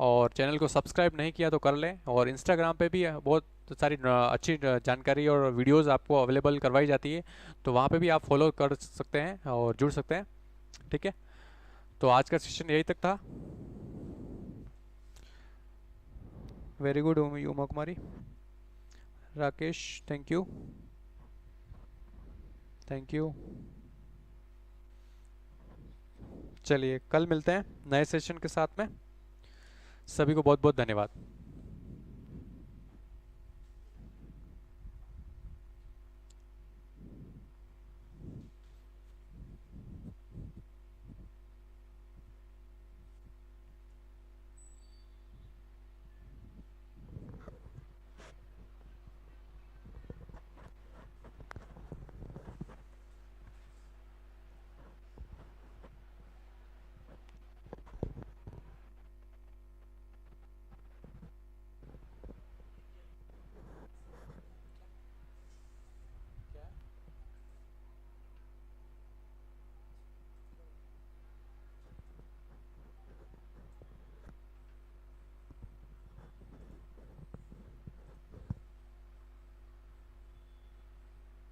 A: और चैनल को सब्सक्राइब नहीं किया तो कर लें। और इंस्टाग्राम पे भी बहुत सारी अच्छी जानकारी और वीडियोस आपको अवेलेबल करवाई जाती है, तो वहाँ पे भी आप फॉलो कर सकते हैं और जुड़ सकते हैं। ठीक है, तो आज का सेशन यही तक था। Very good Uma Kumari. Rakesh, thank you, thank you. चलिए कल मिलते हैं नए सेशन के साथ में। सभी को बहुत बहुत धन्यवाद।